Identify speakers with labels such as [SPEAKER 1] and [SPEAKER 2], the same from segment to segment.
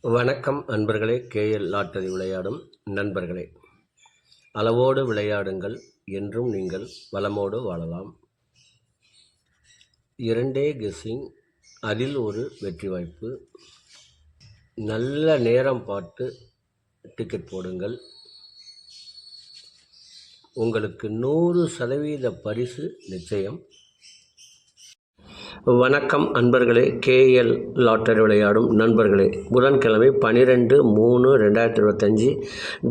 [SPEAKER 1] வணக்கம் அன்பர்களே. KL lottery விளையாடும் நண்பர்களே, அளவோடு விளையாடுங்கள், என்றும் நீங்கள் வளமோடு வாழலாம். 2 கெஸ்ஸிங், அதில் ஒரு வெற்றி வாய்ப்பு. நல்ல நேரம் பார்த்து டிக்கெட் போடுங்கள். உங்களுக்கு 100% பரிசு நிச்சயம். வணக்கம் அன்பர்களே. கேஎல் லாட்டரி விளையாடும் நண்பர்களே, புதன்கிழமை 12/3/2025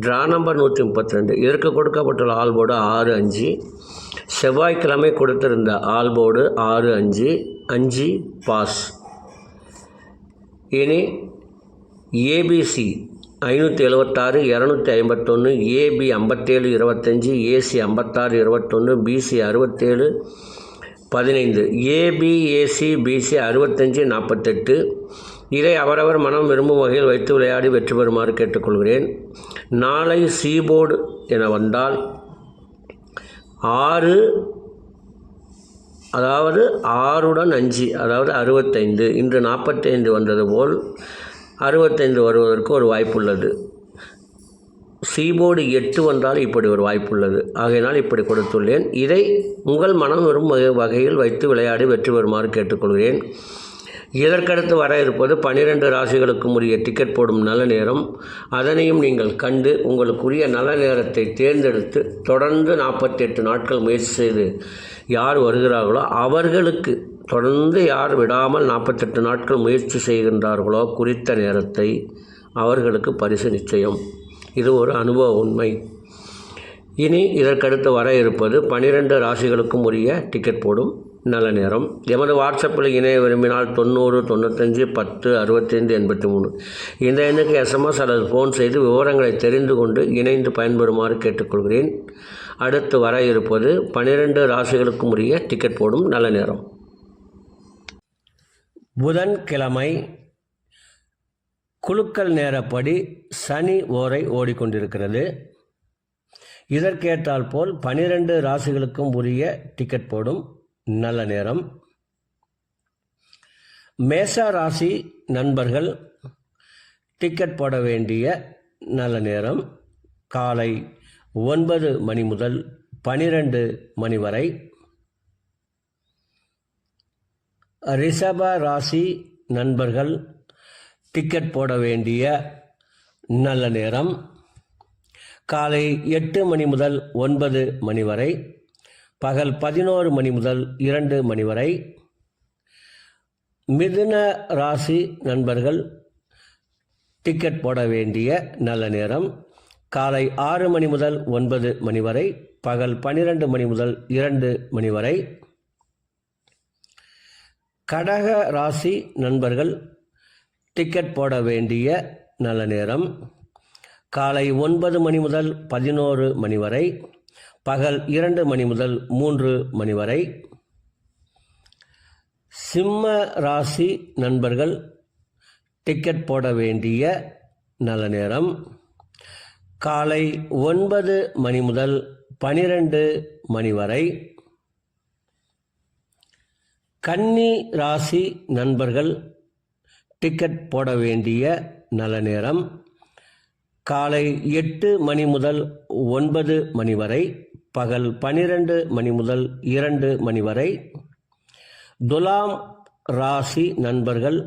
[SPEAKER 1] ட்ரா நம்பர் 132. இதற்கு கொடுக்கப்பட்டுள்ள ஆல்போர்டு 6-5. செவ்வாய்க்கிழமை கொடுத்திருந்த ஆல்போர்டு 6-5 5 பாஸ். இனி ABC 576 251, AB 57 25, AC 56 21, BC 67 15, AB AC BC 65 48. இதை அவரவர் மனம் விரும்பும் வகையில் வைத்து விளையாடி வெற்றி பெறுமாறு கேட்டுக்கொள்கிறேன். நாளை சீபோர்டு என வந்தால் 6, அதாவது 6 5, அதாவது 65. இன்று 45 வந்தது போல் 65 வருவதற்கு ஒரு வாய்ப்பு உள்ளது. சீபோர்டு 8 வந்தால் இப்படி ஒரு வாய்ப்பு உள்ளது. ஆகையினால் இப்படி கொடுத்துள்ளேன். இதை உங்கள் மனம் வரும் வகையில் வைத்து விளையாடி வெற்றி பெறுமாறு கேட்டுக்கொள்கிறேன். இதற்கடுத்து வர இருப்பது 12 ராசிகளுக்கும் உரிய டிக்கெட் போடும் நல்ல நேரம். அதனையும் நீங்கள் கண்டு உங்களுக்குரிய நல்ல நேரத்தை தேர்ந்தெடுத்து தொடர்ந்து 48 நாட்கள் முயற்சி செய்து யார் வருகிறார்களோ அவர்களுக்கு, தொடர்ந்து யார் விடாமல் 48 நாட்கள் முயற்சி செய்கின்றார்களோ குறித்த நேரத்தை அவர்களுக்கு பரிசு நிச்சயம். இது ஒரு அனுபவ உண்மை. இனி இதற்கடுத்து வர இருப்பது 12 ராசிகளுக்கும் உரிய டிக்கெட் போடும் நல்ல நேரம். எமது வாட்ஸ்அப்பில் இணைய விரும்பினால் 90 95 10 65 83 இந்த எண்ணுக்கு SMS அல்லது ஃபோன் செய்து விவரங்களை தெரிந்து கொண்டு இணைந்து பயன்பெறுமாறு கேட்டுக்கொள்கிறேன். அடுத்து வர இருப்பது 12 ராசிகளுக்கும் உரிய டிக்கெட் போடும் நல்ல நேரம். புதன்கிழமை குலுக்கல் நேரப்படி சனி ஓரை ஓடிக்கொண்டிருக்கிறது. இதற்கேற்றால் போல் 12 ராசிகளுக்கும் உரிய டிக்கெட் போடும் நல்ல நேரம். மேஷ ராசி நண்பர்கள் டிக்கெட் போட வேண்டிய நல்ல நேரம் காலை 9 மணி முதல் 12 மணி வரை. ரிஷப ராசி நண்பர்கள் டிக்கெட் போட வேண்டிய நல்ல நேரம் காலை 8 மணி முதல் 9 மணி வரை, பகல் 11 மணி முதல் 2 மணி வரை. மிதுன ராசி நண்பர்கள் டிக்கெட் போட வேண்டிய நல்ல நேரம் காலை 6 மணி முதல் 9 மணி வரை, பகல் 12 மணி முதல் 2 மணி வரை. கடக ராசி நண்பர்கள் டிக்கெட் போட வேண்டிய நல்ல நேரம் காலை 9 மணி முதல் 11 மணி வரை, பகல் 2 மணி முதல் 3 மணி வரை. சிம்ம ராசி நண்பர்கள் டிக்கெட் போட வேண்டிய நல்ல நேரம் காலை 9 மணி முதல் 12 மணி வரை. கன்னி ராசி நண்பர்கள் டிக்கெட் போட வேண்டிய நல்ல நேரம் காலை 8 மணி முதல் 9 மணி வரை, பகல் 12 மணி முதல் 2 மணி வரை. துலாம் ராசி நண்பர்கள்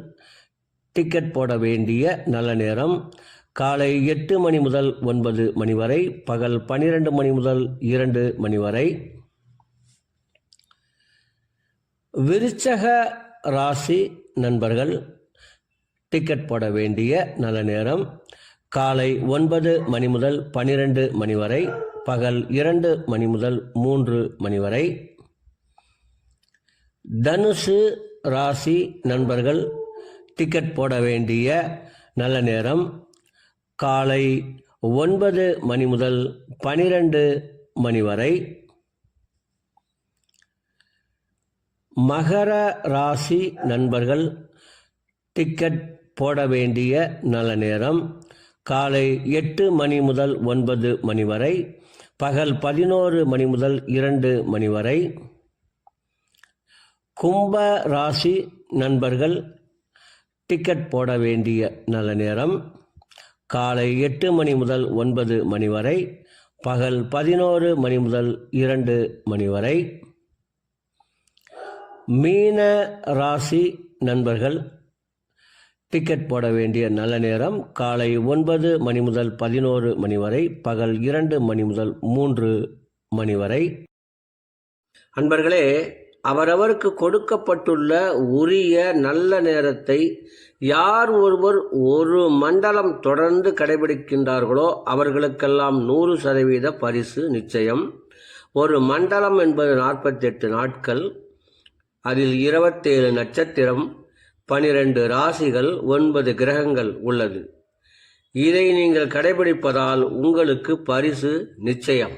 [SPEAKER 1] டிக்கெட் போட வேண்டிய நல்ல நேரம் காலை 8 மணி முதல் 9 மணி வரை, பகல் 12 மணி முதல் 2 மணி வரை. விருச்சக ராசி நண்பர்கள் டிக்கெட் போட வேண்டிய நல்ல நேரம் காலை 9 மணி முதல் 12 மணி வரை, பகல் 2 மணி முதல் 3 மணி வரை. தனுசு ராசி நண்பர்கள் டிக்கெட் போட வேண்டிய நல்ல நேரம் காலை 9 மணி முதல் 12 மணி வரை. மகர ராசி நண்பர்கள் டிக்கெட் போட வேண்டிய நல்ல நேரம் காலை 8 மணி முதல் 9 மணி வரை, பகல் 11 மணி முதல் 2 மணி வரை. கும்ப ராசி நண்பர்கள் டிக்கெட் போட வேண்டிய நல்ல நேரம் காலை 8 மணி முதல் 9 மணி வரை, பகல் 11 மணி முதல் 2 மணி வரை. மீன ராசி நண்பர்கள் டிக்கெட் போட வேண்டிய நல்ல நேரம் காலை 9 மணி முதல் 11 மணி வரை, பகல் 2 மணி முதல் 3 மணி வரை. அன்பர்களே, அவரவருக்கு கொடுக்கப்பட்டுள்ள உரிய நல்ல நேரத்தை யார் ஒருவர் ஒரு மண்டலம் தொடர்ந்து கடைபிடிக்கின்றார்களோ அவர்களுக்கெல்லாம் 100% பரிசு நிச்சயம். ஒரு மண்டலம் என்பது 48 நாட்கள். அதில் 27 நட்சத்திரம், 12 ராசிகள், 9 கிரகங்கள் உள்ளது. இதை நீங்கள் கடைபிடிப்பதால் உங்களுக்கு பரிசு நிச்சயம்.